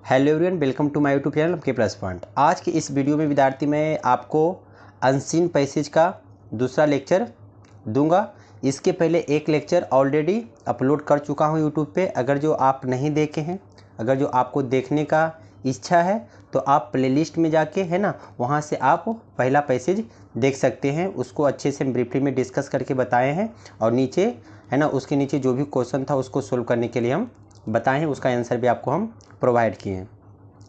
Hello everyone, welcome to my YouTube channel के plus point. आज की इस वीडियो में विद्यार्थी मैं आपको अनसीन पैसेज का दूसरा लेक्चर दूंगा। इसके पहले एक लेक्चर ऑलरेडी अपलोड कर चुका हूं यूट्यूब पे। अगर जो आप नहीं देखे हैं, अगर जो आपको देखने का इच्छा है तो आप प्लेलिस्ट में जाके है ना, वहाँ से आप पहला पैसेज देख सकते हैं। उसको अच्छे से ब्रीफली में डिस्कस करके बताए हैं और नीचे है ना, उसके नीचे जो भी क्वेश्चन था उसको सोल्व करने के लिए हम बताएं हैं, उसका आंसर भी आपको हम प्रोवाइड किए हैं।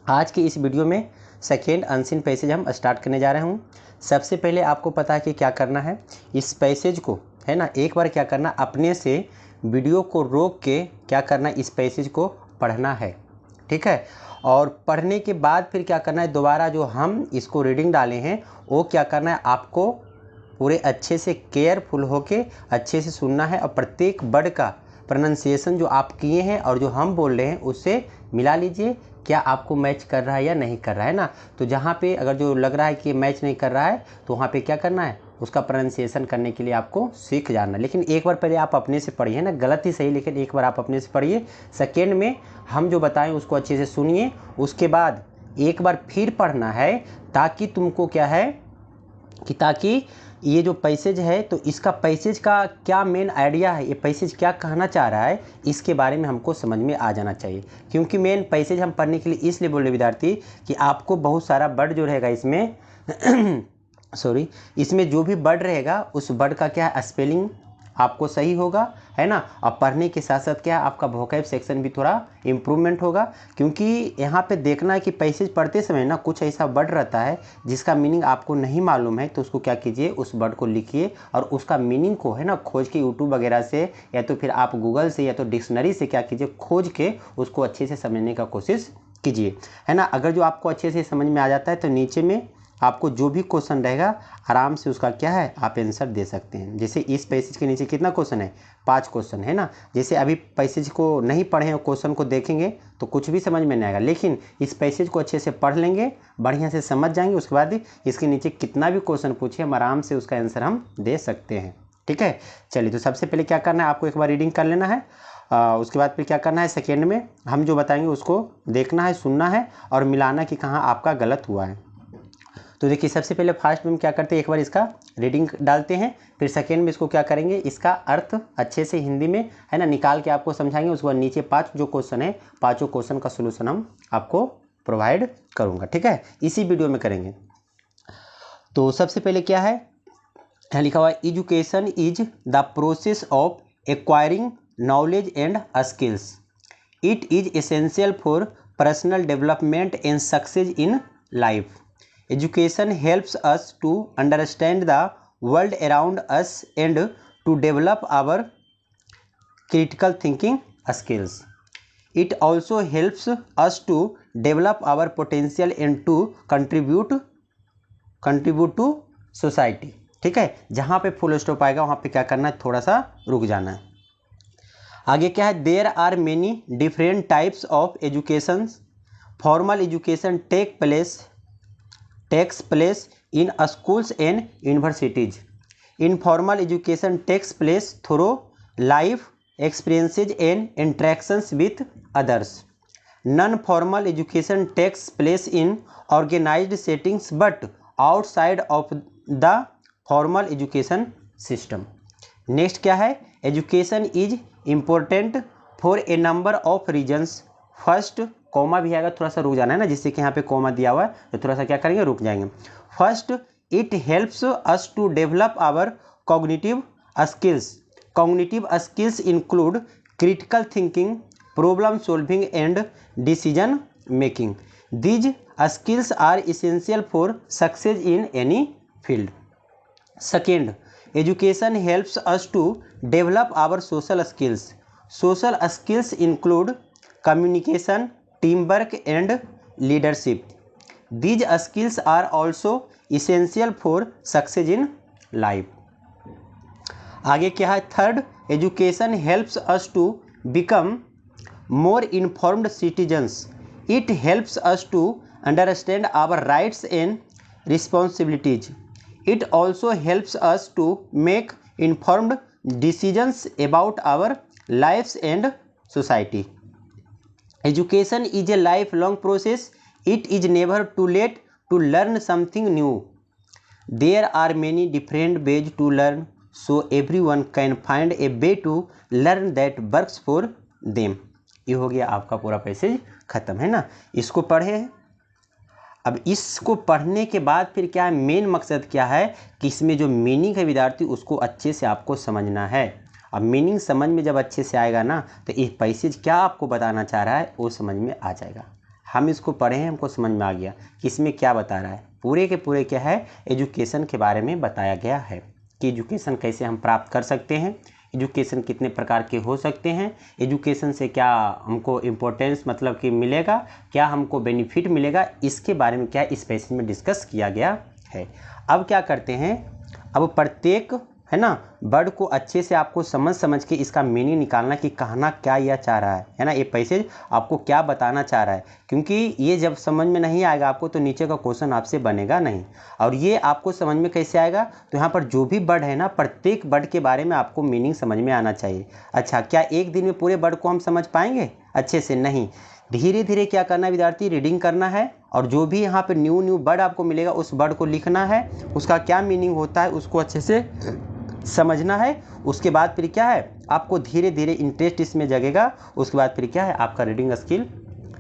आज की इस वीडियो में सेकेंड अनसीन पैसेज हम स्टार्ट करने जा रहे हूँ। सबसे पहले आपको पता है कि क्या करना है। इस पैसेज को है ना, एक बार क्या करना, अपने से वीडियो को रोक के क्या करना, इस पैसेज को पढ़ना है, ठीक है। और पढ़ने के बाद फिर क्या करना है, दोबारा जो हम इसको रीडिंग डाले हैं वो क्या करना है, आपको पूरे अच्छे से केयरफुल होके अच्छे से सुनना है और प्रत्येक वर्ड का प्रोनाउंसिएशन जो आप किए हैं और जो हम बोल रहे हैं उससे मिला लीजिए, क्या आपको मैच कर रहा है या नहीं कर रहा है ना। तो जहाँ पे अगर जो लग रहा है कि मैच नहीं कर रहा है तो वहाँ पे क्या करना है, उसका प्रोनाउंसिएशन करने के लिए आपको सीख जाना। लेकिन एक बार पहले आप अपने से पढ़िए ना, गलत ही सही, लेकिन एक बार आप अपने से पढ़िए। सेकेंड में हम जो बताएं उसको अच्छे से सुनिए, उसके बाद एक बार फिर पढ़ना है, ताकि तुमको क्या है कि ताकि ये जो पैसेज है तो इसका पैसेज का क्या मेन आइडिया है, ये पैसेज क्या कहना चाह रहा है, इसके बारे में हमको समझ में आ जाना चाहिए। क्योंकि मेन पैसेज हम पढ़ने के लिए इसलिए बोल रहे विद्यार्थी कि आपको बहुत सारा वर्ड जो रहेगा इसमें सॉरी, इसमें जो भी वर्ड रहेगा उस वर्ड का क्या है, स्पेलिंग आपको सही होगा, है ना। और पढ़ने के साथ साथ क्या आपका वोकैब सेक्शन भी थोड़ा इम्प्रूवमेंट होगा। क्योंकि यहाँ पे देखना है कि पैसेज पढ़ते समय ना कुछ ऐसा वर्ड रहता है जिसका मीनिंग आपको नहीं मालूम है, तो उसको क्या कीजिए, उस वर्ड को लिखिए और उसका मीनिंग को है ना खोज के यूट्यूब वगैरह से या तो फिर आप गूगल से या तो डिक्शनरी से क्या कीजिए, खोज के उसको अच्छे से समझने का कोशिश कीजिए, है ना। अगर जो आपको अच्छे से समझ में आ जाता है तो नीचे में आपको जो भी क्वेश्चन रहेगा आराम से उसका क्या है, आप आंसर दे सकते हैं। जैसे इस पैसेज के नीचे कितना क्वेश्चन है, 5 क्वेश्चन है ना। जैसे अभी पैसेज को नहीं पढ़े और क्वेश्चन को देखेंगे तो कुछ भी समझ में नहीं आएगा, लेकिन इस पैसेज को अच्छे से पढ़ लेंगे, बढ़िया से समझ जाएंगे, उसके बाद इसके नीचे कितना भी क्वेश्चन पूछे हम आराम से उसका आंसर हम दे सकते हैं, ठीक है। चलिए, तो सबसे पहले क्या करना है, आपको एक बार रीडिंग कर लेना है। उसके बाद फिर क्या करना है, सेकेंड में हम जो बताएंगे उसको देखना है, सुनना है और मिलाना कि कहाँ आपका गलत हुआ है। तो देखिए, सबसे पहले फर्स्ट में हम क्या करते हैं, एक बार इसका रीडिंग डालते हैं, फिर सेकेंड में इसको क्या करेंगे, इसका अर्थ अच्छे से हिंदी में है ना निकाल के आपको समझाएंगे। उसके बाद नीचे 5 जो क्वेश्चन है, पाँचों क्वेश्चन का सोल्यूशन हम आपको प्रोवाइड करूँगा, ठीक है, इसी वीडियो में करेंगे। तो सबसे पहले क्या है, यहाँ लिखा हुआ है, education is the process of acquiring knowledge and skills. It is essential for personal development and success in life. Education helps us to understand the world around us and to develop our critical thinking skills. It also helps us to develop our potential and to contribute to society, ठीक है। जहाँ पे full stop आएगा वहाँ पे क्या करना है, थोड़ा सा रुक जाना है। आगे क्या है, there are many different types of education. Formal education takes place in schools and universities. Informal education takes place through life experiences and interactions with others. Non-formal education takes place in organized settings but outside of the formal education system. Next क्या है, education is important for a number of reasons. First, comma भी आएगा, थोड़ा सा रुक जाना है ना, जिससे कि यहाँ पे कॉमा दिया हुआ है तो थोड़ा सा क्या करेंगे, रुक जाएंगे। First, it helps us to develop our cognitive skills. Cognitive skills include critical thinking, problem solving and decision making. These skills are essential for success in any field. Second, education helps us to develop our social skills. Social skills include communication, teamwork and leadership. These skills are also essential for success in life. आगे क्या है, third, education helps us to become more informed citizens. It helps us to understand our rights and responsibilities. It also helps us to make informed decisions about our lifes and society. Education is a life long process, it is never too late to learn something new, there are many different ways to learn, so everyone can find a way to learn that works for them. ये हो गया आपका पूरा passage खत्म, है ना। इसको पढ़े हैं। अब इसको पढ़ने के बाद फिर क्या है, मेन मकसद क्या है कि इसमें जो मीनिंग है विद्यार्थी उसको अच्छे से आपको समझना है। अब मीनिंग समझ में जब अच्छे से आएगा ना तो इस पैसेज क्या आपको बताना चाह रहा है वो समझ में आ जाएगा। हम इसको पढ़े हैं, हमको समझ में आ गया कि इसमें क्या बता रहा है। पूरे के पूरे क्या है, एजुकेशन के बारे में बताया गया है कि एजुकेशन कैसे हम प्राप्त कर सकते हैं, एजुकेशन कितने प्रकार के हो सकते हैं, एजुकेशन से क्या हमको इम्पोर्टेंस मतलब कि मिलेगा, क्या हमको बेनिफिट मिलेगा, इसके बारे में क्या इस पैसेज में डिस्कस किया गया है। अब क्या करते हैं, अब प्रत्येक है ना वर्ड को अच्छे से आपको समझ के इसका मीनिंग निकालना कि कहना क्या यह चाह रहा है ना, ये पैसेज आपको क्या बताना चाह रहा है। क्योंकि ये जब समझ में नहीं आएगा आपको तो नीचे का क्वेश्चन आपसे बनेगा नहीं। और ये आपको समझ में कैसे आएगा, तो यहाँ पर जो भी वर्ड है ना प्रत्येक वर्ड के बारे में आपको मीनिंग समझ में आना चाहिए। अच्छा, क्या एक दिन में पूरे वर्ड को हम समझ पाएंगे अच्छे से? नहीं, धीरे धीरे क्या करना है विद्यार्थी, रीडिंग करना है और जो भी यहाँ पे न्यू वर्ड आपको मिलेगा उस वर्ड को लिखना है, उसका क्या मीनिंग होता है उसको अच्छे से समझना है। उसके बाद फिर क्या है, आपको धीरे धीरे इंटरेस्ट इसमें जगेगा। उसके बाद फिर क्या है, आपका रीडिंग स्किल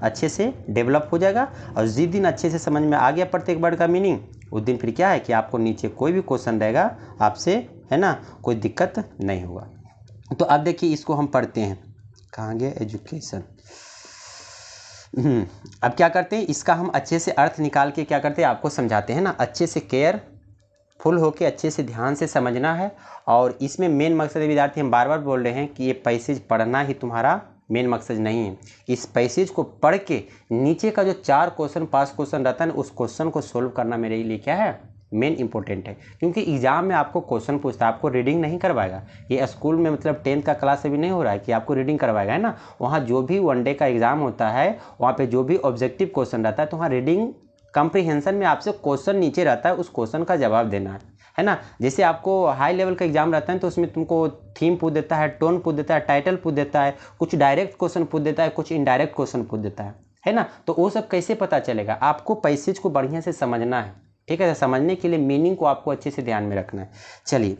अच्छे से डेवलप हो जाएगा। और जिस दिन अच्छे से समझ में आ गया प्रत्येक वर्ड का मीनिंग, उस दिन फिर क्या है कि आपको नीचे कोई भी क्वेश्चन रहेगा आपसे, है ना, कोई दिक्कत नहीं होगा। तो अब देखिए इसको हम पढ़ते हैं, कहाँ गया एजुकेशन। अब क्या करते हैं, इसका हम अच्छे से अर्थ निकाल के क्या करते हैं आपको समझाते हैं ना। अच्छे से केयर फुल होके अच्छे से ध्यान से समझना है। और इसमें मेन मकसद विद्यार्थी हम बार बार बोल रहे हैं कि ये पैसेज पढ़ना ही तुम्हारा मेन मकसद नहीं है। इस पैसेज को पढ़ के नीचे का जो 4 क्वेश्चन 5 क्वेश्चन रहता है ना उस क्वेश्चन को सोल्व करना मेरे लिए क्या है, मेन इंपॉर्टेंट है। क्योंकि एग्जाम में आपको क्वेश्चन पूछता है, आपको रीडिंग नहीं करवाएगा। ये स्कूल में मतलब 10th का क्लास अभी नहीं हो रहा है कि आपको रीडिंग करवाएगा, है ना। वहाँ जो भी वनडे का एग्जाम होता है वहाँ पे जो भी ऑब्जेक्टिव क्वेश्चन रहता है तो वहाँ रीडिंग कॉम्प्रिहेंशन में आपसे क्वेश्चन नीचे रहता है, उस क्वेश्चन का जवाब देना है ना। जैसे आपको हाई लेवल का एग्जाम रहता है तो उसमें तुमको थीम पूछ देता है, टोन पूछ देता है, टाइटल पूछ देता है, कुछ डायरेक्ट क्वेश्चन पूछ देता है, कुछ इनडायरेक्ट क्वेश्चन पूछ देता है ना। तो वो सब कैसे पता चलेगा, आपको पैसेज को बढ़िया से समझना है, ठीक है। समझने के लिए मीनिंग को आपको अच्छे से ध्यान में रखना है। चलिए,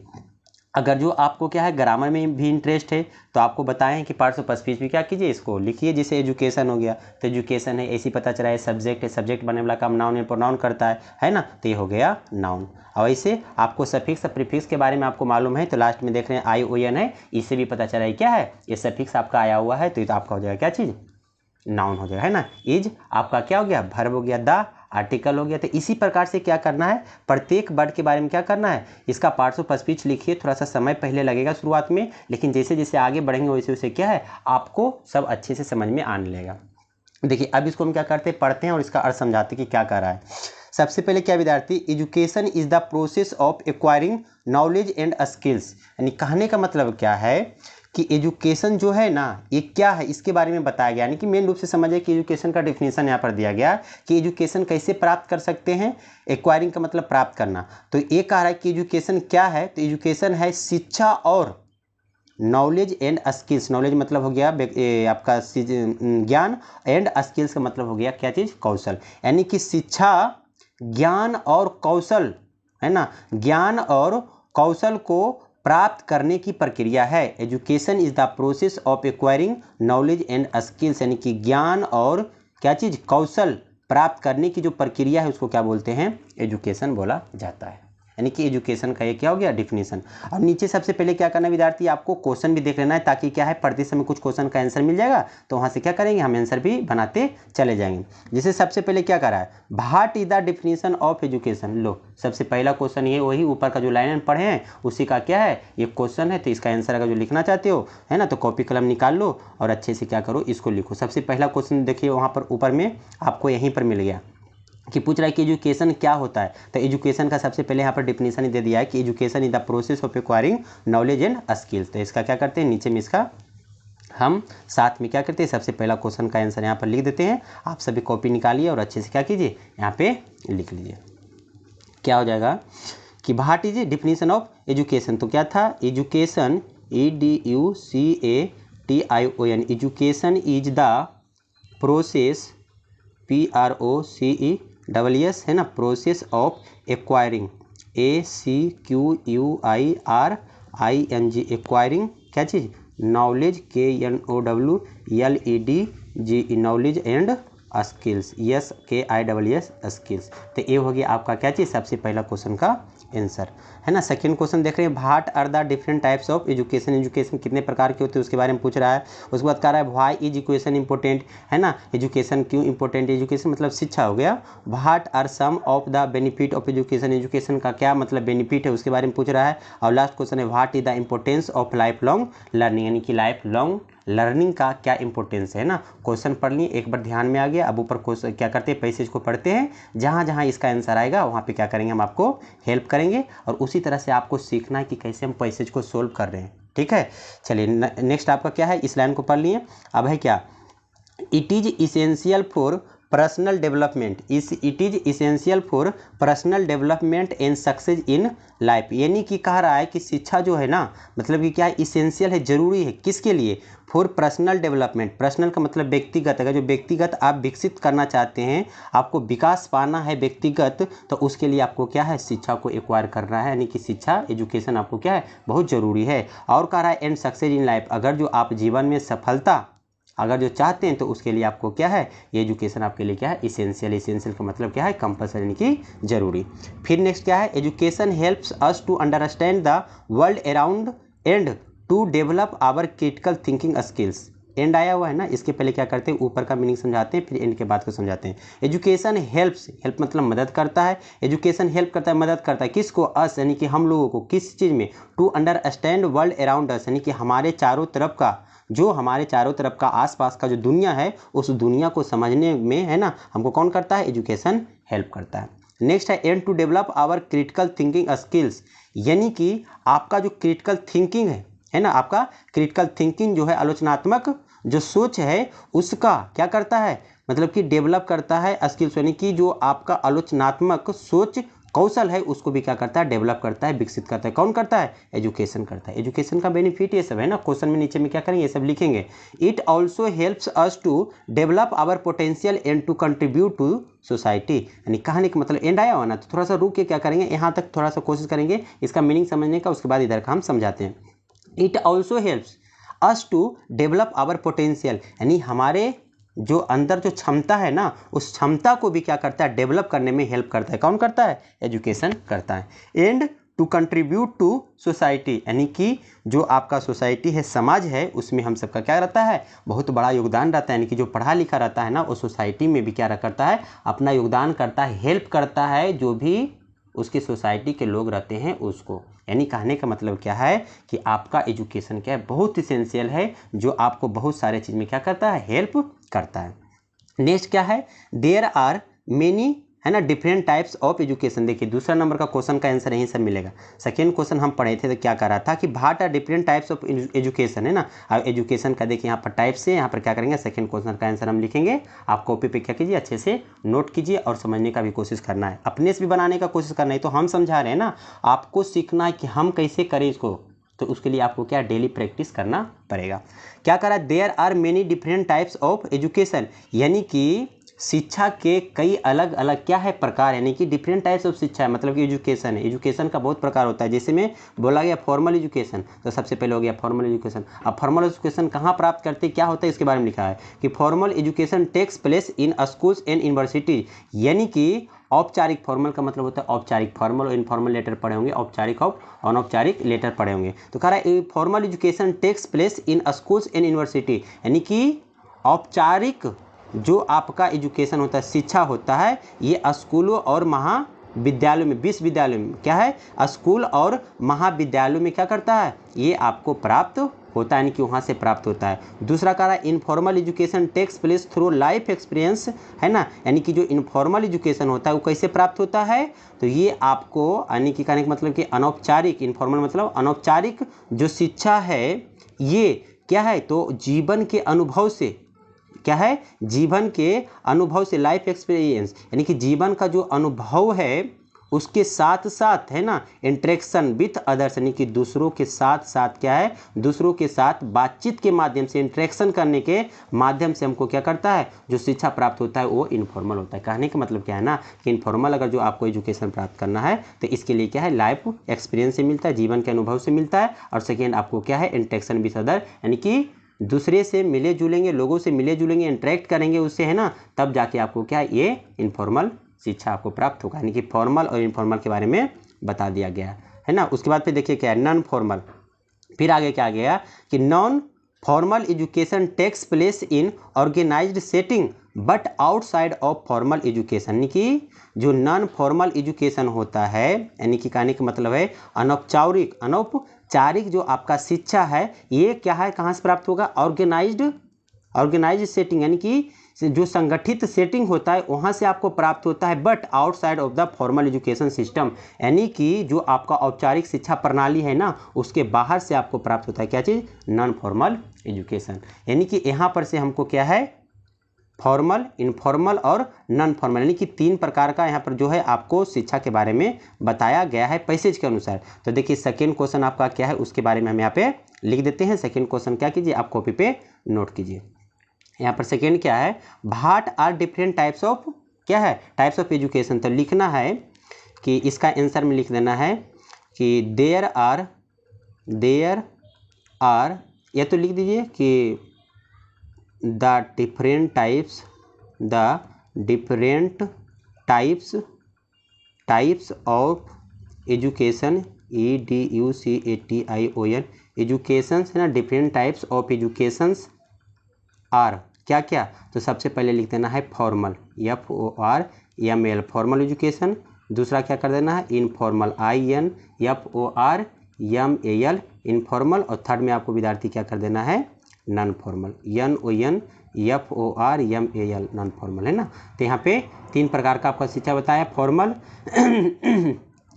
अगर जो आपको क्या है ग्रामर में भी इंटरेस्ट है तो आपको बताएं कि पार्ट्स ऑफ स्पीच में क्या कीजिए, इसको लिखिए। जैसे एजुकेशन हो गया तो एजुकेशन है, ऐसी पता चला है सब्जेक्ट है, सब्जेक्ट बनने वाला काम नाउन या प्रोनाउन करता है ना, तो ये हो गया नाउन। और ऐसे आपको सफिक्स प्रीफिक्स के बारे में आपको मालूम है तो लास्ट में देख रहे हैं ION है, इससे भी पता चला है क्या है, ये सफिक्स आपका आया हुआ है तो ये तो आपका हो जाएगा क्या चीज़, नाउन हो जाएगा, है ना। इज आपका क्या हो गया, वर्ब हो गया, द आर्टिकल हो गया। तो इसी प्रकार से क्या करना है, प्रत्येक वर्ड के बारे में क्या करना है, इसका पार्ट्स ऑफ स्पीच लिखिए। थोड़ा सा समय पहले लगेगा शुरुआत में, लेकिन जैसे जैसे आगे बढ़ेंगे वैसे वैसे क्या है आपको सब अच्छे से समझ में आने लगेगा। देखिए अब इसको हम क्या करते हैं, पढ़ते हैं और इसका अर्थ समझाते हैं कि क्या कर रहा है। सबसे पहले क्या विद्यार्थी, education is the process of acquiring knowledge and skills. यानी कहने का मतलब क्या है कि एजुकेशन जो है ना ये क्या है इसके बारे में बताया गया। यानी कि मेन रूप से समझिए कि एजुकेशन का डेफिनेशन यहाँ पर दिया गया कि एजुकेशन कैसे प्राप्त कर सकते हैं। एक्वायरिंग का मतलब प्राप्त करना, तो ये कह रहा है कि एजुकेशन क्या है, तो एजुकेशन है शिक्षा और नॉलेज एंड स्किल्स। नॉलेज मतलब हो गया आपका ज्ञान, एंड स्किल्स का मतलब हो गया क्या चीज़, कौशल। यानी कि शिक्षा ज्ञान और कौशल, है ना, ज्ञान और कौशल को प्राप्त करने की प्रक्रिया है। Education is the process of acquiring knowledge and skills. यानी कि ज्ञान और क्या चीज़, कौशल प्राप्त करने की जो प्रक्रिया है उसको क्या बोलते हैं, एजुकेशन बोला जाता है। यानी कि एजुकेशन का ये क्या हो गया डिफिनीशन। अब नीचे सबसे पहले क्या करना है विद्यार्थी, आपको क्वेश्चन भी देख लेना है ताकि क्या है पढ़ते समय कुछ क्वेश्चन का आंसर मिल जाएगा तो वहाँ से क्या करेंगे हम आंसर भी बनाते चले जाएंगे। जैसे सबसे पहले क्या करा है, what is the definition of education. लो सबसे पहला क्वेश्चन ये वही ऊपर का जो लाइन पढ़े हैं उसी का क्या है ये क्वेश्चन है। तो इसका आंसर अगर जो लिखना चाहते हो है ना तो कॉपी कलम निकाल लो और अच्छे से क्या करो इसको लिखो। सबसे पहला क्वेश्चन देखिए वहाँ पर ऊपर में आपको यहीं पर मिल गया कि पूछ रहा है कि एजुकेशन क्या होता है। तो एजुकेशन का सबसे पहले यहाँ पर डिफिनीशन ही दे दिया है कि education is the process of acquiring knowledge and skills. तो इसका क्या करते हैं, नीचे में इसका हम साथ में क्या करते हैं, सबसे पहला क्वेश्चन का आंसर यहाँ पर लिख देते हैं। आप सभी कॉपी निकालिए और अच्छे से क्या कीजिए यहाँ पे लिख लीजिए। क्या हो जाएगा कि what is definition of education, तो क्या था education EDUCATION, education is the process, PROCESS है ना, process of acquiring, ACQUIRING, acquiring क्या चीज़, knowledge, KNOWLEDGE, knowledge and skills, SKISS skills. तो ये हो गया आपका क्या चीज़, सबसे पहला क्वेश्चन का आंसर है ना। सेकंड क्वेश्चन देख रहे हैं, what are the different types of education, education कितने प्रकार के होते हैं उसके बारे में पूछ रहा है। उसके बाद कह रहा है व्हाई इज एजुकेशन इंपॉर्टेंट, है ना, एजुकेशन क्यों इंपॉर्टेंट, एजुकेशन मतलब शिक्षा हो गया। What are some of the benefit of education, education का क्या मतलब बेनिफिट है उसके बारे में पूछ रहा है। और लास्ट क्वेश्चन है what is the importance of life long learning, यानी कि लाइफ लॉन्ग लर्निंग का क्या इंपॉर्टेंस है ना। क्वेश्चन पढ़ लिए, एक बार ध्यान में आ गया। अब ऊपर क्वेश्चन क्या करते हैं, पैसेज को पढ़ते हैं, जहाँ जहाँ इसका आंसर आएगा वहाँ पे क्या करेंगे, हम आपको हेल्प करेंगे और उसी तरह से आपको सीखना है कि कैसे हम पैसेज को सोल्व कर रहे हैं। ठीक है, चलिए नेक्स्ट आपका क्या है, इस लाइन को पढ़ लिए। अब है क्या, it is essential for personal development, it is essential for personal development and success in life, यानी कि कह रहा है कि शिक्षा जो है ना, मतलब कि क्या है, इसेंशियल है, जरूरी है, किसके लिए, फॉर पर्सनल डेवलपमेंट। पर्सनल का मतलब व्यक्तिगत, अगर जो व्यक्तिगत आप विकसित करना चाहते हैं, आपको विकास पाना है व्यक्तिगत, तो उसके लिए आपको क्या है, शिक्षा को एक्वायर करना है, यानी कि शिक्षा एजुकेशन आपको क्या है, बहुत ज़रूरी है। और कह रहा है एंड सक्सेस इन लाइफ, अगर जो आप जीवन में सफलता अगर जो चाहते हैं तो उसके लिए आपको क्या है, ये एजुकेशन आपके लिए क्या है, इसेंशियल, इसेंशियल का मतलब क्या है, कंपल्सरी, यानी कि जरूरी। फिर नेक्स्ट क्या है, education helps us to understand the world around and to develop our critical thinking skills. And आया हुआ है ना, इसके पहले क्या करते हैं, ऊपर का मीनिंग समझाते हैं, फिर एंड के बाद को समझाते हैं। एजुकेशन हेल्प्स, हेल्प मतलब मदद करता है, एजुकेशन हेल्प करता है, मदद करता है, किसको, अस, यानी कि हम लोगों को, किस चीज़ में, to understand world around us, यानी कि हमारे चारों तरफ का, जो हमारे चारों तरफ का आसपास का जो दुनिया है, उस दुनिया को समझने में, है ना, हमको कौन करता है, एजुकेशन हेल्प करता है। नेक्स्ट है and to develop our critical thinking skills, यानी कि आपका जो क्रिटिकल थिंकिंग है ना, आपका क्रिटिकल थिंकिंग जो है, आलोचनात्मक जो सोच है, उसका क्या करता है, मतलब कि डेवलप करता है स्किल्स, यानी कि जो आपका आलोचनात्मक सोच कौशल है उसको भी क्या करता है, डेवलप करता है, विकसित करता है, कौन करता है, एजुकेशन करता है। एजुकेशन का बेनिफिट ये सब है ना, क्वेश्चन में नीचे में क्या करेंगे, ये सब लिखेंगे। It also helps us to develop our potential and to contribute to society, यानी कहने का मतलब एंड आया हुआ ना, तो थोड़ा सा रुक के क्या करेंगे, यहाँ तक थोड़ा सा कोशिश करेंगे इसका मीनिंग समझने का, उसके बाद इधर का हम समझाते हैं। It also helps us to develop our potential, यानी हमारे जो अंदर जो क्षमता है ना, उस क्षमता को भी क्या करता है, डेवलप करने में हेल्प करता है, कौन करता है, एजुकेशन करता है। And to contribute to society, यानी कि जो आपका सोसाइटी है, समाज है, उसमें हम सबका क्या रहता है, बहुत बड़ा योगदान रहता है, यानी कि जो पढ़ा लिखा रहता है ना, वो सोसाइटी में भी क्या करता है, अपना योगदान करता है, हेल्प करता है, जो भी उसकी सोसाइटी के लोग रहते हैं उसको। यानी कहने का मतलब क्या है कि आपका एजुकेशन क्या है, बहुत इसेंशियल है, जो आपको बहुत सारे चीज़ में क्या करता है, हेल्प करता है। नेक्स्ट क्या है, देयर आर मेनी, है ना, डिफरेंट टाइप्स ऑफ एजुकेशन। देखिए दूसरा नंबर का क्वेश्चन का आंसर यहीं सब मिलेगा। सेकेंड क्वेश्चन हम पढ़े थे तो क्या कर रहा था कि what are different types of education, है ना। अब एजुकेशन का देखिए यहाँ पर टाइप्स है, यहाँ पर क्या करेंगे, सेकेंड क्वेश्चन का आंसर हम लिखेंगे। आप कॉपी पे क्या कीजिए, अच्छे से नोट कीजिए और समझने का भी कोशिश करना है, अपने से भी बनाने का कोशिश करना है। तो हम समझा रहे हैं ना, आपको सीखना है कि हम कैसे करें इसको, तो उसके लिए आपको क्या, डेली प्रैक्टिस करना पड़ेगा। क्या करा, there are many different types of education, यानी कि शिक्षा के कई अलग अलग क्या है, प्रकार, यानी कि डिफरेंट टाइप्स ऑफ शिक्षा है, मतलब कि एजुकेशन है, एजुकेशन का बहुत प्रकार होता है। जैसे में बोला गया फॉर्मल एजुकेशन, तो सबसे पहले हो गया फॉर्मल एजुकेशन। अब फॉर्मल एजुकेशन कहाँ प्राप्त करते हैं, क्या होता है, इसके बारे में लिखा है कि formal education takes place in schools and university, यानी कि औपचारिक, फॉर्मल का मतलब होता है औपचारिक, फॉर्मल और इनफॉर्मल लेटर पढ़े होंगे, औपचारिक और अनौपचारिक लेटर पढ़े होंगे। तो कह रहा है formal education takes place in schools and university, यानी कि औपचारिक जो आपका एजुकेशन होता है, शिक्षा होता है, ये स्कूलों और महाविद्यालयों में, विश्वविद्यालयों में क्या है, स्कूल और महाविद्यालयों में क्या करता है, ये आपको प्राप्त होता है, यानी कि वहाँ से प्राप्त होता है। दूसरा कह रहा है informal education takes place through life experience, है ना, यानी कि जो इनफॉर्मल एजुकेशन होता है वो कैसे प्राप्त होता है, तो ये आपको, यानी कि कहने का मतलब कि अनौपचारिक, इनफॉर्मल मतलब अनौपचारिक जो शिक्षा है, ये क्या है, तो जीवन के अनुभव से, क्या है, जीवन के अनुभव से, लाइफ एक्सपीरियंस, यानी कि जीवन का जो अनुभव है उसके साथ साथ है ना इंटरेक्शन विथ अदर्स, यानी कि दूसरों के साथ साथ क्या है, दूसरों के साथ बातचीत के माध्यम से, इंटरेक्शन करने के माध्यम से हमको क्या करता है, जो शिक्षा प्राप्त होता है वो इनफॉर्मल होता है। कहने का मतलब क्या है ना कि इनफॉर्मल अगर जो आपको एजुकेशन प्राप्त करना है तो इसके लिए क्या है, लाइफ एक्सपीरियंस से मिलता है, जीवन के अनुभव से मिलता है। और सेकेंड आपको क्या है, इंटरेक्शन विथ अदर, यानी कि दूसरे से मिले जुलेंगे, लोगों से मिले जुलेंगे, इंटरेक्ट करेंगे उससे, है ना, तब जाके आपको क्या है, ये इनफॉर्मल शिक्षा आपको प्राप्त होगा। यानी कि फॉर्मल और इनफॉर्मल के बारे में बता दिया गया है ना। उसके बाद फिर देखिए क्या है, नॉन फॉर्मल। फिर आगे क्या गया कि non formal education takes place in organised setting but outside of formal education, यानी कि जो नॉन फॉर्मल एजुकेशन होता है, यानी कि कहने का मतलब है अनौपचारिक जो आपका शिक्षा है, ये क्या है, कहाँ से प्राप्त होगा, ऑर्गेनाइज्ड सेटिंग, यानी कि जो संगठित सेटिंग होता है वहाँ से आपको प्राप्त होता है, but outside of the formal education system, यानी कि जो आपका औपचारिक शिक्षा प्रणाली है ना, उसके बाहर से आपको प्राप्त होता है क्या चीज़, नॉन फॉर्मल एजुकेशन। यानी कि यहाँ पर से हमको क्या है, फॉर्मल, इनफॉर्मल और नॉन फॉर्मल, यानी कि 3 प्रकार का यहाँ पर जो है आपको शिक्षा के बारे में बताया गया है पैसेज के अनुसार। तो देखिए सेकेंड क्वेश्चन आपका क्या है, उसके बारे में हम यहाँ पे लिख देते हैं। सेकेंड क्वेश्चन क्या कीजिए, आप कॉपी पे नोट कीजिए। यहाँ पर सेकेंड क्या है, what are different types of, क्या है, टाइप्स ऑफ एजुकेशन। तो लिखना है कि इसका आंसर में लिख देना है कि देयर आर, या तो लिख दीजिए कि the different types of education, EDUCATION, educations है ना, different types of educations are क्या क्या। तो सबसे पहले लिख देना है फॉर्मल, FORML, फॉर्मल एजुकेशन। दूसरा क्या कर देना है, इनफॉर्मल, INFORMAL, इनफॉर्मल। और थर्ड में आपको विद्यार्थी क्या कर देना है, non formal, NONFORMAL, non formal, है ना। तो यहाँ पे 3 प्रकार का आपका शिक्षा बताया, फॉर्मल,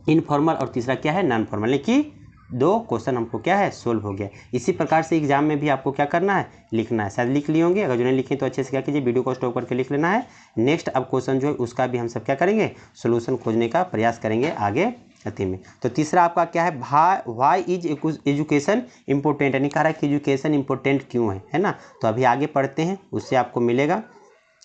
इनफॉर्मल और तीसरा क्या है, नॉन फॉर्मल। कि 2 क्वेश्चन हमको क्या है, सोल्व हो गया। इसी प्रकार से एग्जाम में भी आपको क्या करना है, लिखना है। शायद लिख लिए होंगे, अगर जो नहीं लिखे तो अच्छे से क्या कीजिए, वीडियो को स्टॉप करके लिख लेना है। नेक्स्ट अब क्वेश्चन जो है उसका भी हम सब क्या करेंगे, सोल्यूशन खोजने का प्रयास करेंगे आगे अति में। तो तीसरा आपका क्या है, व्हाई इज एजुकेशन इंपॉर्टेंट, यानी कह रहा है कि एजुकेशन इंपॉर्टेंट क्यों है ना। तो अभी आगे पढ़ते हैं, उससे आपको मिलेगा।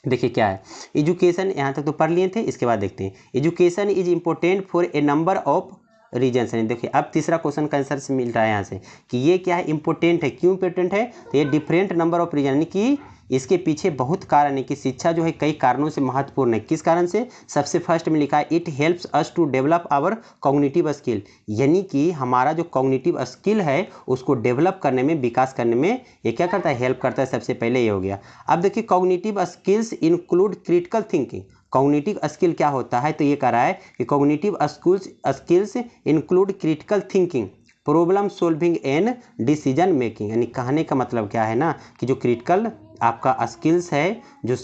देखिए क्या है एजुकेशन, यहाँ तक तो पढ़ लिए थे। इसके बाद देखते हैं, education is important for a number of reasons. देखिए अब तीसरा क्वेश्चन का आंसर से मिल रहा है यहाँ से कि ये क्या है, इंपॉर्टेंट है। क्यों इंपॉर्टेंट है, तो ये डिफरेंट नंबर ऑफ रीजन, यानी कि इसके पीछे बहुत कारण है कि शिक्षा जो है कई कारणों से महत्वपूर्ण है। किस कारण से, सबसे फर्स्ट में लिखा है it helps us to develop our cognitive skill, यानी कि हमारा जो कॉग्निटिव स्किल है उसको डेवलप करने में, विकास करने में ये क्या करता है, हेल्प करता है। सबसे पहले ये हो गया। अब देखिए cognitive skills include critical thinking. Cognitive skill क्या होता है, तो ये कह रहा है कि cognitive skills include critical thinking, problem solving and decision making. यानी कहने का मतलब क्या है ना कि जो क्रिटिकल आपका स्किल्स है, जो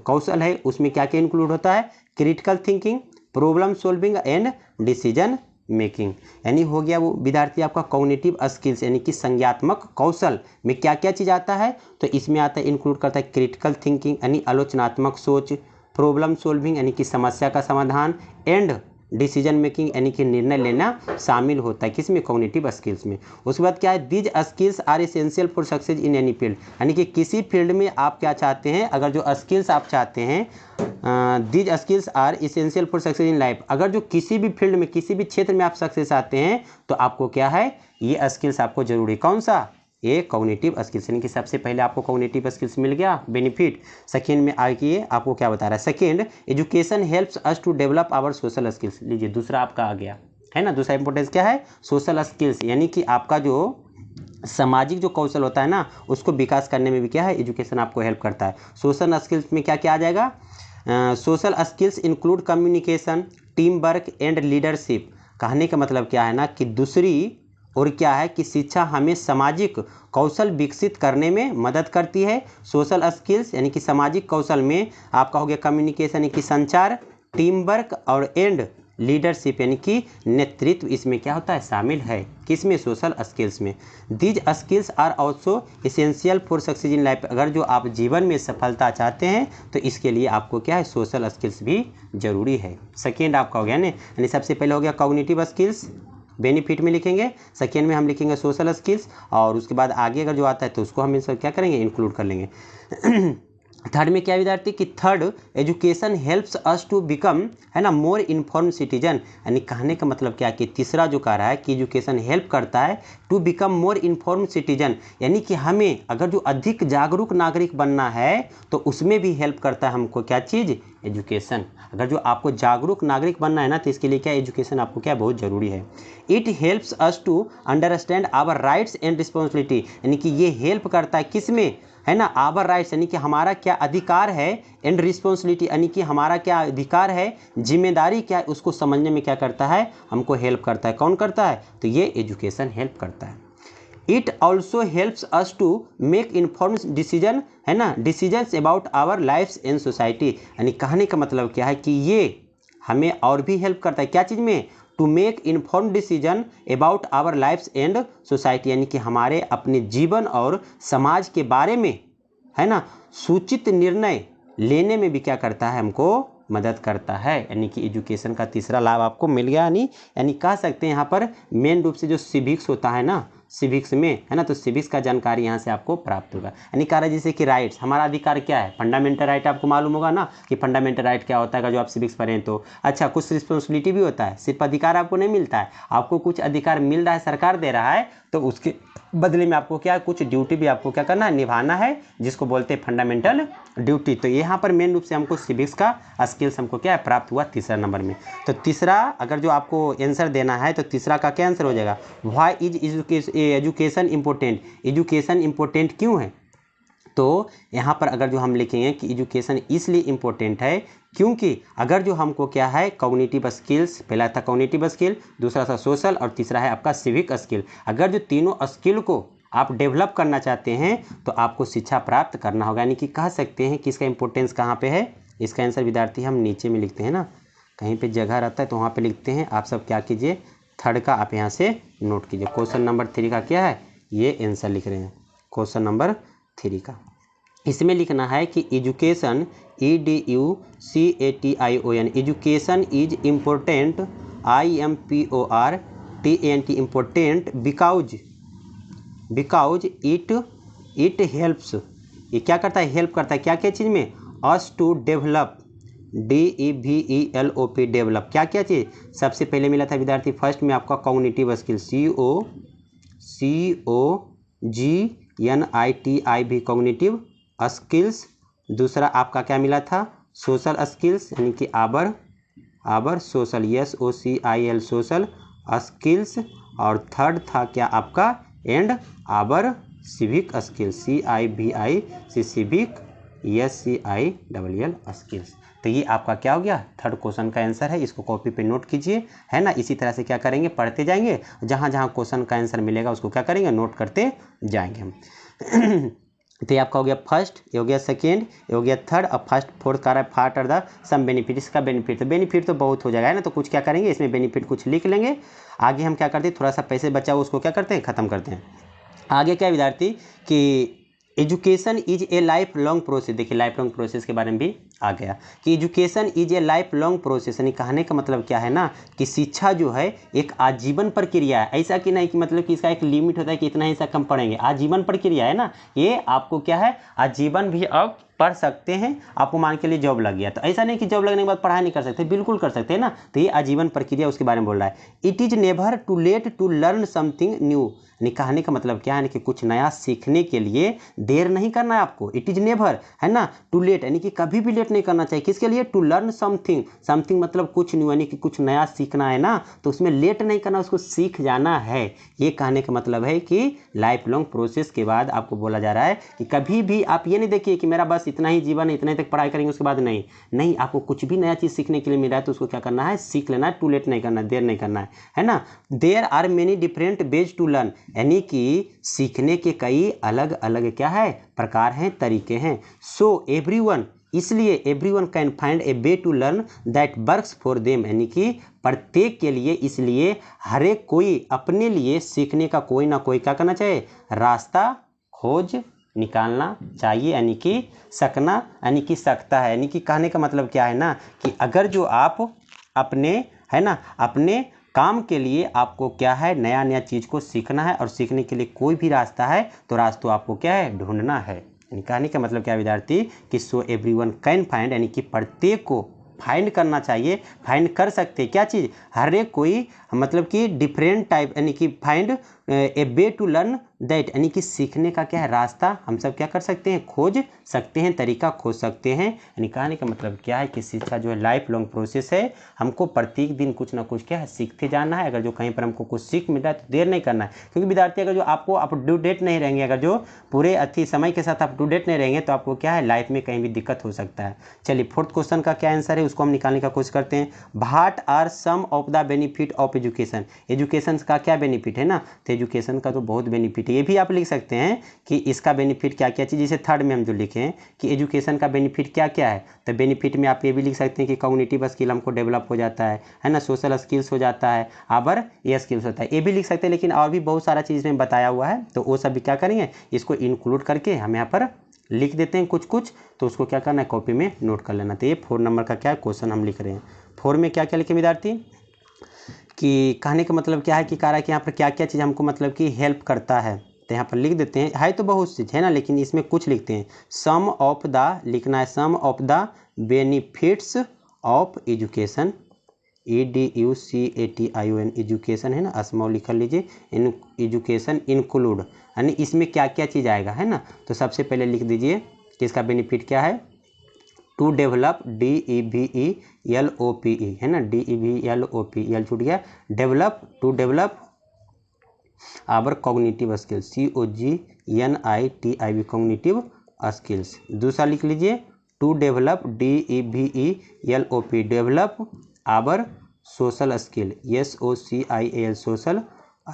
कौशल है, उसमें क्या क्या इंक्लूड होता है, critical thinking, problem solving and decision making. यानी हो गया वो विद्यार्थी आपका कॉग्निटिव स्किल्स, यानी कि संज्ञात्मक कौशल में क्या क्या चीज़ आता है, तो इसमें आता है, इंक्लूड करता है क्रिटिकल थिंकिंग यानी आलोचनात्मक सोच, प्रॉब्लम सॉल्विंग यानी कि समस्या का समाधान, एंड डिसीजन मेकिंग यानी कि निर्णय लेना शामिल होता है किसमें, कॉग्निटिव स्किल्स में। उसके बाद क्या है, these skills are essential for success in any field, यानी कि किसी फील्ड में आप क्या चाहते हैं, अगर जो स्किल्स आप चाहते हैं, these skills are essential for success in life, अगर जो किसी भी फील्ड में, किसी भी क्षेत्र में आप सक्सेस आते हैं तो आपको क्या है, ये स्किल्स आपको जरूरी। कौन सा, ये कॉग्निटिव स्किल्स, यानी कि सबसे पहले आपको कॉग्निटिव स्किल्स मिल गया बेनिफिट। सेकेंड में आगे आपको क्या बता रहा है, second education helps us to develop our social skills. लीजिए दूसरा आपका आ गया है ना, दूसरा इंपॉर्टेंस क्या है, सोशल स्किल्स, यानी कि आपका जो सामाजिक जो कौशल होता है ना उसको विकास करने में भी क्या है, एजुकेशन आपको हेल्प करता है। सोशल स्किल्स में क्या क्या आ जाएगा, social skills include communication, team work and leadership. कहने का मतलब क्या है ना कि दूसरी और क्या है कि शिक्षा हमें सामाजिक कौशल विकसित करने में मदद करती है। सोशल स्किल्स यानी कि सामाजिक कौशल में आपका हो गया कम्युनिकेशन यानी कि संचार, टीम वर्क और एंड लीडरशिप यानी कि नेतृत्व इसमें क्या होता है, शामिल है। किसमें, सोशल स्किल्स में। These skills are also essential for success in life. अगर जो आप जीवन में सफलता चाहते हैं तो इसके लिए आपको क्या है, सोशल स्किल्स भी जरूरी है। सेकेंड आपका हो गया ना, यानी सबसे पहले हो गया कॉग्निटिव स्किल्स, बेनिफिट में लिखेंगे। सेकेंड में हम लिखेंगे सोशल स्किल्स, और उसके बाद आगे अगर जो आता है तो उसको हम इसमें क्या करेंगे, इंक्लूड कर लेंगे। थर्ड में क्या विद्यार्थी कि third, education helps us to become, है ना, मोर इन्फॉर्म सिटीजन। यानी कहने का मतलब क्या कि तीसरा जो कह रहा है कि एजुकेशन हेल्प करता है to become more inform citizen, यानी कि हमें अगर जो अधिक जागरूक नागरिक बनना है तो उसमें भी हेल्प करता है हमको क्या चीज़, एजुकेशन। अगर जो आपको जागरूक नागरिक बनना है ना तो इसके लिए क्या, एजुकेशन आपको क्या बहुत ज़रूरी है। It helps us to understand our rights and responsibility, यानी कि ये हेल्प करता है किस में, है ना, आवर राइट्स यानी कि हमारा क्या अधिकार है, एंड रिस्पॉन्सिबिलिटी यानी कि हमारा क्या अधिकार है, जिम्मेदारी क्या है, उसको समझने में क्या करता है, हमको हेल्प करता है। कौन करता है, तो ये एजुकेशन हेल्प करता है। It also helps us to make informed decision, है ना, decisions about our lifes and society. यानी कहने का मतलब क्या है कि ये हमें और भी हेल्प करता है क्या चीज़ में, to make informed decision about our lifes and society, यानी कि हमारे अपने जीवन और समाज के बारे में, है ना, सूचित निर्णय लेने में भी क्या करता है, हमको मदद करता है। यानी कि एजुकेशन का तीसरा लाभ आपको मिल गया। यानी कह सकते हैं यहाँ पर मेन रूप से जो सिविक्स होता है ना, सिविक्स में, है ना, तो सिविक्स का जानकारी यहाँ से आपको प्राप्त होगा। यानी कह रहा है जैसे कि राइट्स, हमारा अधिकार क्या है, फंडामेंटल राइट आपको मालूम होगा ना कि फंडामेंटल राइट क्या होता है अगर जो आप सिविक्स पढ़ें तो। अच्छा, कुछ रिस्पॉन्सिबिलिटी भी होता है, सिर्फ अधिकार आपको नहीं मिलता है, आपको कुछ अधिकार मिल रहा है, सरकार दे रहा है, तो उसके बदले में आपको क्या, कुछ ड्यूटी भी आपको क्या करना है, निभाना है, जिसको बोलते हैं फंडामेंटल ड्यूटी। तो यहाँ पर मेन रूप से हमको सिविक्स का स्किल्स हमको क्या है, प्राप्त हुआ तीसरा नंबर में। तो तीसरा अगर जो आपको आंसर देना है तो तीसरा का क्या आंसर हो जाएगा, why is education important, education important क्यों है। तो यहाँ पर अगर जो हम लिखेंगे कि एजुकेशन इसलिए इम्पोर्टेंट है क्योंकि अगर जो हमको क्या है, कॉग्निटिव स्किल्स, पहला था कॉग्निटिव स्किल, दूसरा था सोशल, और तीसरा है आपका सिविक स्किल। अगर जो तीनों स्किल को आप डेवलप करना चाहते हैं तो आपको शिक्षा प्राप्त करना होगा। यानी कि कह सकते हैं कि इसका इंपॉर्टेंस कहाँ पे है। इसका आंसर विद्यार्थी हम नीचे में लिखते हैं ना, कहीं पे जगह रहता है तो वहाँ पे लिखते हैं। आप सब क्या कीजिए, थर्ड का आप यहाँ से नोट कीजिए। क्वेश्चन नंबर 3 का क्या है, ये आंसर लिख रहे हैं क्वेश्चन नंबर 3 का। इसमें लिखना है कि education, EDUCATION, education is important, IMPORTANT, important because it helps, ये क्या करता है, हेल्प करता है क्या क्या चीज़ में, us to develop, DEVELOP, develop क्या क्या चीज़। सबसे पहले मिला था विद्यार्थी फर्स्ट में आपका cognitive skill, COGNITIV, cognitive skills. दूसरा आपका क्या मिला था, सोशल स्किल्स, यानी कि our social, SOCIL, social skills. और थर्ड था क्या आपका and our civic skills, CIVIC, civic, SCILL skills. तो ये आपका क्या हो गया, थर्ड क्वेश्चन का आंसर है। इसको कॉपी पे नोट कीजिए, है ना। इसी तरह से क्या करेंगे, पढ़ते जाएंगे, जहाँ जहाँ क्वेश्चन का आंसर मिलेगा उसको क्या करेंगे, नोट करते जाएंगे हम। तो ये आपका हो गया फर्स्ट, ये हो गया सेकेंड, ये हो गया थर्ड। अब फर्स्ट फोर्थ का रहा है फाट और द सम बेनिफिट। इसका बेनिफिट तो बहुत हो जाएगा, है ना। तो कुछ क्या करेंगे, इसमें बेनिफिट कुछ लिख लेंगे। आगे हम क्या करते हैं, थोड़ा सा पैसे बचा हुआ उसको क्या करते हैं, ख़त्म करते हैं। आगे क्या विद्यार्थी कि education is a life long process. देखिए लाइफ लॉन्ग प्रोसेस के बारे में भी आ गया कि education is a life long process, यानी कहने का मतलब क्या है ना कि शिक्षा जो है एक आजीवन प्रक्रिया है। ऐसा कि नहीं कि मतलब कि इसका एक लिमिट होता है कि इतना ही कम पढ़ेंगे, आजीवन प्रक्रिया है ना। ये आपको क्या है, आजीवन भी अब पढ़ सकते हैं। आपको मान के लिए जॉब लग गया तो ऐसा नहीं कि जॉब लगने के बाद पढ़ाई नहीं कर सकते, बिल्कुल कर सकते हैं ना। तो ये आजीवन प्रक्रिया उसके बारे में बोल रहा है। It is never too late to learn something new, यानी कहने का मतलब क्या है कि कुछ नया सीखने के लिए देर नहीं करना है आपको। इट इज़ नेवर, है ना, टू लेट, यानी कि कभी भी लेट नहीं करना चाहिए। किसके लिए, टू लर्न समथिंग, समथिंग मतलब कुछ न्यू, यानी कि कुछ नया सीखना है ना, तो उसमें लेट नहीं करना, उसको सीख जाना है। ये कहने का मतलब है कि लाइफ लॉन्ग प्रोसेस के बाद आपको बोला जा रहा है कि कभी भी आप ये नहीं देखिए कि मेरा बस इतना ही जीवन है, इतने तक पढ़ाई करेंगे उसके बाद नहीं, आपको कुछ भी नया चीज़ सीखने के लिए मिल रहा है तो उसको क्या करना है, सीख लेना है। टू लेट नहीं करना, देर नहीं करना है ना। There are many different ways to learn, यानी कि सीखने के कई अलग अलग क्या है, प्रकार हैं, तरीके हैं। सो एवरीवन, इसलिए everyone can find a way to learn that works for them, यानी कि प्रत्येक के लिए, इसलिए हर एक कोई अपने लिए सीखने का कोई ना कोई क्या करना चाहिए, रास्ता खोज निकालना चाहिए, यानी कि सकना, यानी कि सकता है। यानी कि कहने का मतलब क्या है ना कि अगर जो आप अपने है ना अपने काम के लिए आपको क्या है, नया नया चीज़ को सीखना है और सीखने के लिए कोई भी रास्ता है तो रास्ता आपको क्या है, ढूंढना है। यानी कहने का मतलब क्या है विद्यार्थी कि सो एवरीवन कैन फाइंड, यानी कि प्रत्येक को फाइंड करना चाहिए, फाइंड कर सकते क्या चीज़, हर एक कोई, मतलब कि डिफरेंट टाइप, यानी कि find a way to learn that, यानी कि सीखने का क्या है, रास्ता हम सब क्या कर सकते हैं, खोज सकते हैं, तरीका खोज सकते हैं। यानी कहने का मतलब क्या है कि शिक्षा जो है लाइफ लॉन्ग प्रोसेस है, हमको प्रत्येक दिन कुछ ना कुछ क्या है सीखते जाना है। अगर जो कहीं पर हमको कुछ सीख मिल रहा है तो देर नहीं करना है, क्योंकि विद्यार्थी अगर जो आपको अप टू डेट नहीं रहेंगे, अगर जो पूरे अच्छी समय के साथ अप टू डेट नहीं रहेंगे तो आपको क्या है लाइफ में कहीं भी दिक्कत हो सकता है। चलिए फोर्थ क्वेश्चन का क्या आंसर है उसको हम निकालने का कोशिश करते हैं। What are some of the benefit of education, education का क्या बेनिफिट है ना, तो एजुकेशन का तो बहुत बेनिफिट है। ये भी आप लिख सकते हैं कि इसका बेनिफिट क्या क्या चीज़, जैसे थर्ड में हम जो लिखे हैं कि एजुकेशन का बेनिफिट क्या क्या है, तो बेनिफिट में आप ये भी लिख सकते हैं कि कॉग्निटिव स्किल हमको डेवलप हो जाता है ना, सोशल स्किल्स हो जाता है, अबर ये स्किल्स होता है, ये भी लिख सकते हैं। लेकिन और भी बहुत सारा चीज़ में बताया हुआ है तो वो सब भी क्या करेंगे, इसको इंक्लूड करके हम यहाँ पर लिख देते हैं कुछ कुछ, तो उसको क्या करना है, कॉपी में नोट कर लेना। तो ये 4 नंबर का क्या क्वेश्चन हम लिख रहे हैं। 4 में क्या क्या लिखे विद्यार्थी कि कहने का मतलब क्या है कि कह रहा है कि यहाँ पर क्या क्या चीज़ हमको मतलब कि हेल्प करता है, तो यहाँ पर लिख देते हैं। है तो बहुत चीज़ है ना, लेकिन इसमें कुछ लिखते हैं। सम ऑफ द लिखना है, some of the benefits of education, EDUCATION education है ना, स्मॉल लिख लीजिए, इन एजुकेशन इंक्लूड, यानी इसमें क्या क्या चीज़ आएगा है ना। तो सबसे पहले लिख दीजिए कि इसका बेनिफिट क्या है, टू डेवलप, DEVELOPE है ना, DEVELOPE एल छूट गया, develop, to develop our cognitive skills, COGNITIV cognitive skills. दूसरा लिख लीजिए to develop, DEVELOP develop our social skill, SOCIAL social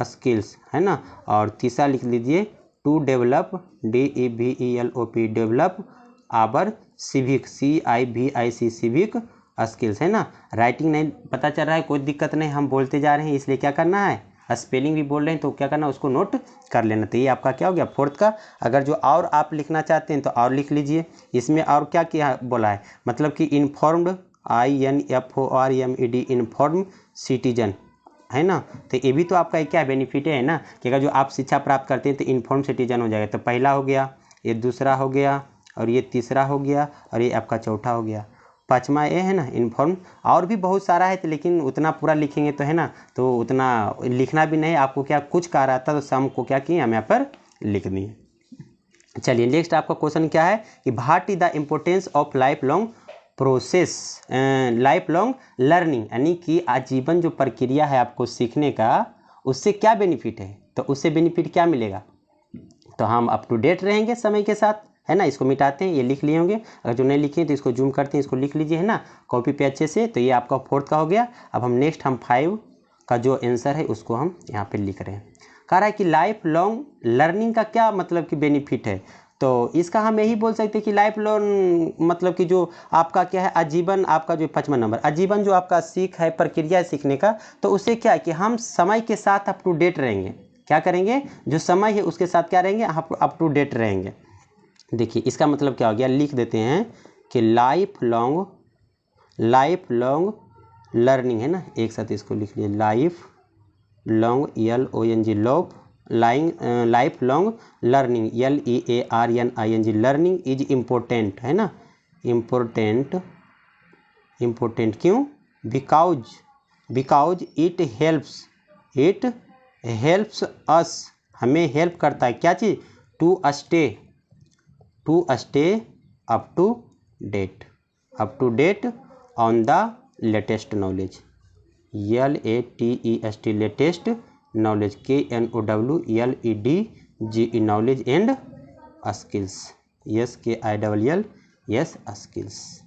skills है ना। और तीसरा लिख लीजिए to develop, DEVELOP develop our civic, CIVIC civic skills है ना। राइटिंग नहीं पता चल रहा है, कोई दिक्कत नहीं, हम बोलते जा रहे हैं, इसलिए क्या करना है, स्पेलिंग भी बोल रहे हैं तो क्या करना है, उसको नोट कर लेना। तो ये आपका क्या हो गया फोर्थ का। अगर जो और आप लिखना चाहते हैं तो और लिख लीजिए। इसमें और क्या क्या बोला है, मतलब कि इन्फॉर्म्ड, INFORMED इन्फॉर्म सिटीजन है ना। तो ये भी तो आपका क्या बेनिफिट है ना, कि अगर जो आप शिक्षा प्राप्त करते हैं तो इन्फॉर्म सिटीजन हो जाएगा। तो पहला हो गया, ये दूसरा हो गया, और ये तीसरा हो गया, और ये आपका चौथा हो गया, पाँचवा ये है ना इन्फॉर्म। और भी बहुत सारा है तो लेकिन उतना पूरा लिखेंगे तो है ना, तो उतना लिखना भी नहीं, आपको क्या कुछ कह रहा था तो सम को क्या किए हम यहाँ पर लिख दिए। चलिए नेक्स्ट आपका क्वेश्चन क्या है कि what is the importance of life long process, life long learning, यानी कि आजीवन जो प्रक्रिया है आपको सीखने का, उससे क्या बेनिफिट है, तो उससे बेनिफिट क्या मिलेगा, तो हम अप टू डेट रहेंगे समय के साथ है ना। इसको मिटाते हैं, ये लिख लिए होंगे, अगर जो नहीं लिखे तो इसको जूम करते हैं, इसको लिख लीजिए है ना कॉपी पे अच्छे से। तो ये आपका फोर्थ का हो गया। अब हम नेक्स्ट हम 5 का जो आंसर है उसको हम यहाँ पे लिख रहे हैं। कह रहा है कि लाइफ लॉन्ग लर्निंग का क्या मतलब कि बेनिफिट है, तो इसका हम यही बोल सकते हैं कि लाइफ लॉन्ग मतलब कि जो आपका क्या है आजीवन, आपका जो 5वां नंबर आजीवन जो आपका सीख है, प्रक्रिया है सीखने का, तो उससे क्या है कि हम समय के साथ अप टू डेट रहेंगे। क्या करेंगे, जो समय है उसके साथ क्या रहेंगे, अप टू डेट रहेंगे। देखिए इसका मतलब क्या हो गया, लिख देते हैं कि लाइफ लॉन्ग लर्निंग है ना, एक साथ इसको लिख लीजिए, life long LONG life long learning LEARNING learning is important है ना, इम्पोर्टेंट क्यों, बिकॉज इट हेल्प्स अस, हमें हेल्प करता है क्या चीज़, to stay up to date on the latest knowledge, LATEST latest knowledge, KNOWLEDGE knowledge and skills, SKILL skills.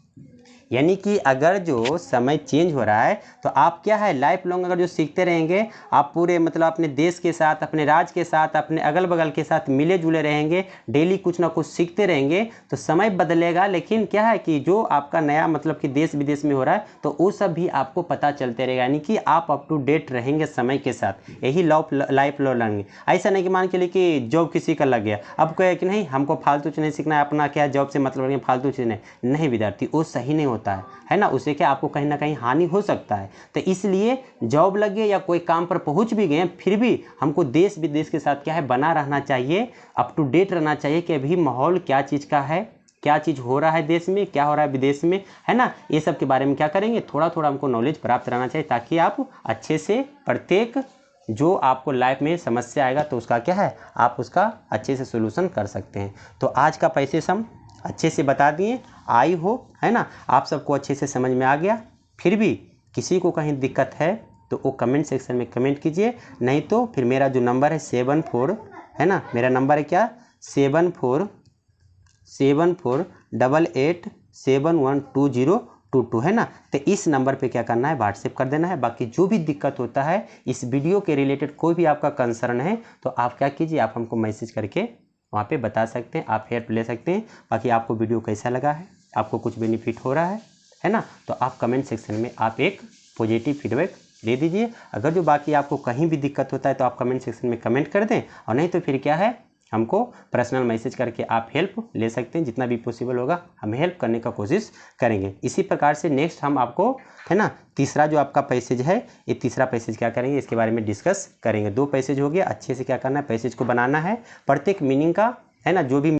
यानी कि अगर जो समय चेंज हो रहा है तो आप क्या है लाइफ लॉन्ग अगर जो सीखते रहेंगे, आप पूरे मतलब अपने देश के साथ, अपने राज्य के साथ, अपने अगल बगल के साथ मिले जुले रहेंगे, डेली कुछ ना कुछ सीखते रहेंगे, तो समय बदलेगा लेकिन क्या है कि जो आपका नया मतलब कि देश विदेश में हो रहा है तो वो सब भी आपको पता चलते रहेगा, यानी कि आप अप टू डेट रहेंगे समय के साथ। यही लाइफ लर्निंग। ऐसा नहीं कि मान के लिए कि जॉब किसी का लग गया, अब कहे कि नहीं हमको फालतू चीज़ नहीं सीखना है, अपना क्या जॉब से मतलब नहीं, फालतू चीज़ नहीं विद्यार्थी, वो सही नहीं होता है ना। उससे क्या आपको कहीं ना कहीं हानि हो सकता है। तो इसलिए जॉब लगे या कोई काम पर पहुंच भी गए, फिर भी हमको देश विदेश के साथ क्या है बना रहना चाहिए, अप टू डेट रहना चाहिए कि अभी माहौल क्या चीज़ का है, क्या चीज़ हो रहा है देश में, क्या हो रहा है विदेश में, है ना। ये सब के बारे में क्या करेंगे, थोड़ा थोड़ा हमको नॉलेज प्राप्त रहना चाहिए, ताकि आप अच्छे से प्रत्येक जो आपको लाइफ में समस्या आएगा तो उसका क्या है आप उसका अच्छे से सोल्यूशन कर सकते हैं। तो आज का पैसे सम अच्छे से बता दिए, आई हो, है ना, आप सबको अच्छे से समझ में आ गया। फिर भी किसी को कहीं दिक्कत है तो वो कमेंट सेक्शन में कमेंट कीजिए, नहीं तो फिर मेरा जो नंबर है 74, है ना, मेरा नंबर है क्या 7478871222 है ना। तो इस नंबर पे क्या करना है व्हाट्सएप कर देना है। बाकी जो भी दिक्कत होता है इस वीडियो के रिलेटेड कोई भी आपका कंसर्न है तो आप क्या कीजिए, आप हमको मैसेज करके वहाँ पे बता सकते हैं, आप हेल्प ले सकते हैं। बाकी आपको वीडियो कैसा लगा है, आपको कुछ बेनिफिट हो रहा है ना, तो आप कमेंट सेक्शन में आप एक पॉजिटिव फीडबैक दे दीजिए। अगर जो बाकी आपको कहीं भी दिक्कत होता है तो आप कमेंट सेक्शन में कमेंट कर दें, और नहीं तो फिर क्या है हमको पर्सनल मैसेज करके आप हेल्प ले सकते हैं। जितना भी पॉसिबल होगा हम हेल्प करने का कोशिश करेंगे। इसी प्रकार से नेक्स्ट हम आपको, है ना, तीसरा जो आपका पैसेज है, ये तीसरा पैसेज क्या करेंगे इसके बारे में डिस्कस करेंगे। 2 पैसेज हो गया, अच्छे से क्या करना है पैसेज को बनाना है, प्रत्येक मीनिंग का, है ना, जो भी